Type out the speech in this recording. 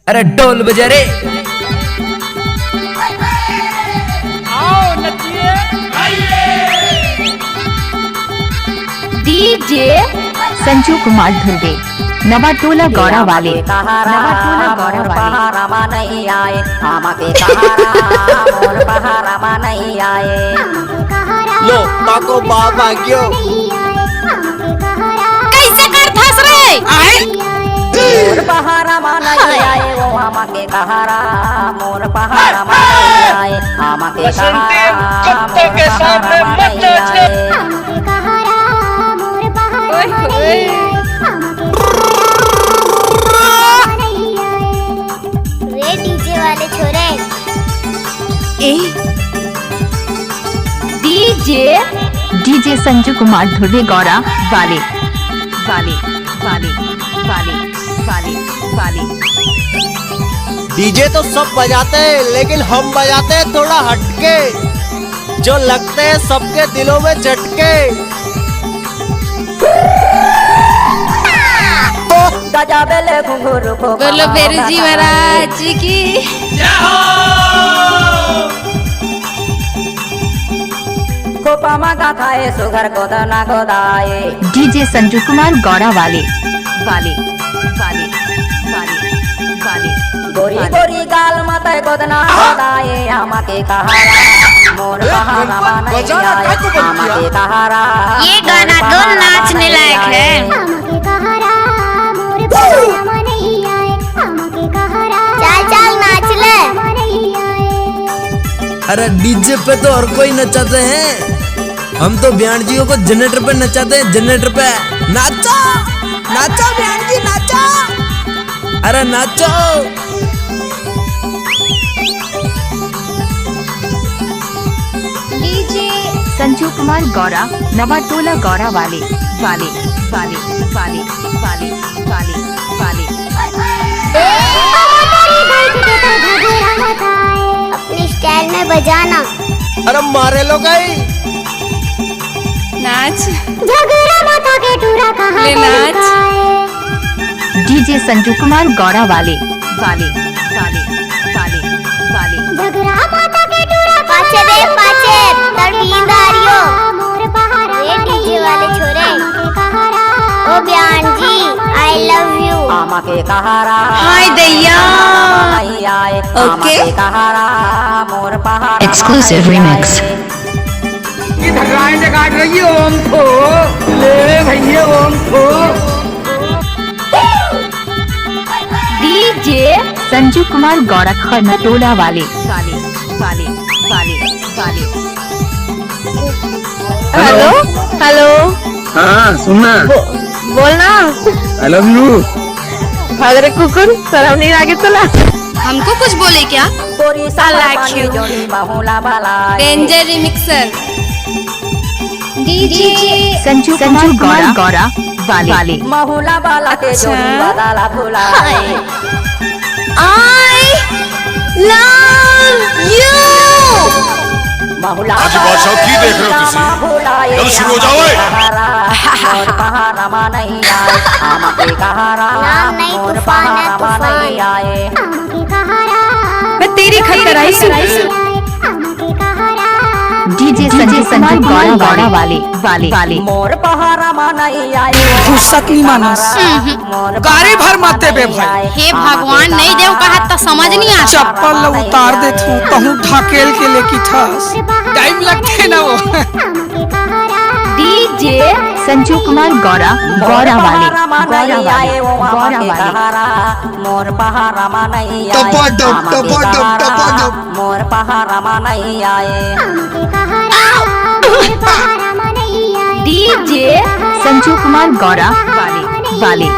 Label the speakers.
Speaker 1: अरे ढोल बजा रे।
Speaker 2: आओ नचिए।
Speaker 3: डीजे संजू कुमार धुर्वे नवाटोला गौड़ा वाले नवाटोला गौड़ा वाले
Speaker 4: नहीं आए के कहारा मोर पहारा नहीं आए
Speaker 5: लो ताको बाबा क्यों
Speaker 3: कैसे कर फंस रहे
Speaker 4: मोर पहारा नहीं आए वो के कहारा मोर पहारा नहीं आए के
Speaker 2: कुत्तों के सामने मत नाचो।
Speaker 6: डीजे वाले छोरे
Speaker 3: डीजे संजू कुमार धुर्वे गौड़ा वाले वाले वाले वाले वाले वाले।
Speaker 5: डीजे तो सब बजाते हैं लेकिन हम बजाते हैं थोड़ा हटके, जो लगते हैं सबके दिलों में झटके।
Speaker 4: गजाबेले घुंघरू को
Speaker 3: बोलो बेरुजी महाराज की
Speaker 4: खोपा गाथाए सुगर को ना गोदाए।
Speaker 3: डीजे संजू कुमार गौड़ा वाले वाले वाले वाले वाले।
Speaker 4: गोरी गोरी गाल मत गोदना गोदाए के कहारा मोर पहारा नहीं आए के कहारा।
Speaker 3: ये गाना तो नाचने लायक है।
Speaker 6: चल चल नाच ले।
Speaker 1: अरे डीजे पे तो हर कोई नचाते हैं, हम तो बयान जियों को जनरेटर पे नचाते हैं। जनरेटर पे नाचो नाचो बयान जी नाचो, अरे नाचो।
Speaker 3: डीजे संजू कुमार गौड़ा नवाटोला गौड़ा वाले वाले वाले वाले वाले वाले वाले।
Speaker 6: अपने स्टाइल में बजाना।
Speaker 5: अरे मारे लो गई
Speaker 3: नाच
Speaker 6: झगड़ा माथा के टूरा कहाँ
Speaker 3: ले नाच। डीजे संजू कुमार गौड़ा वाले वाले वाले वाले वाले।
Speaker 6: झगड़ा माथा के टूरा पाछे दे पाछे तरबीन दारियो। ये डीजे वाले छोरे ओ बयान जी आई लव यू।
Speaker 4: के कहारा
Speaker 3: हाय दैया।
Speaker 4: नहीं आए
Speaker 3: ओके।
Speaker 4: के कहारा मोर पहारा।
Speaker 3: Exclusive remix.
Speaker 2: की धकराएं जगा रही ओम को ले भैया ओम को।
Speaker 3: डीजे संजू कुमार गौड़ा नवाटोला वाले वाले वाले वाले वाले। हेलो हेलो
Speaker 7: हाँ सुनना
Speaker 3: बोलना।
Speaker 7: I love you.
Speaker 3: भागरे कुकुर शर्म नहीं आगे चला। हमको कुछ बोले क्या?
Speaker 4: गोरी
Speaker 3: like you.
Speaker 4: जोड़ी बहुला वाला
Speaker 3: danger remixer. DJ Sanju Kumar Gowda वाले वाले।
Speaker 4: महुला वाला के
Speaker 3: अच्छा।
Speaker 4: जोड़ी बदला भुला।
Speaker 3: I love you।
Speaker 4: महुला
Speaker 8: आज बादशाह की देख रहे हो किसी? जल्द शुरू हो जाओ ओए।
Speaker 4: मोर पहारा नहीं आए के कहारा
Speaker 6: नाम नहीं
Speaker 4: मोर
Speaker 6: तूफान है
Speaker 4: पहारा नहीं आए।
Speaker 3: मैं तेरी खतर आई सु। डीजे संजू कुमार गौड़ा वाले वाले वाले।
Speaker 4: मोर पहारा नहीं आए।
Speaker 2: फुर्सती मानस गाड़ी भर माते बे भाई।
Speaker 3: हे भगवान नहीं देव कहा तो समझ नहीं आता।
Speaker 2: चप्पल उतार दे तू कहूँ ढकेल के लेके ठस टाइम लगते ना वो।
Speaker 3: डीजे संजू कुमार गौड़ा गौड़ा वाले गौड़ा वाले गौड़ा वाले।
Speaker 4: मोर पहारा नहीं आए मोर पहारा नहीं आए।
Speaker 3: डीजे संजू कुमार गौड़ा वाले वाले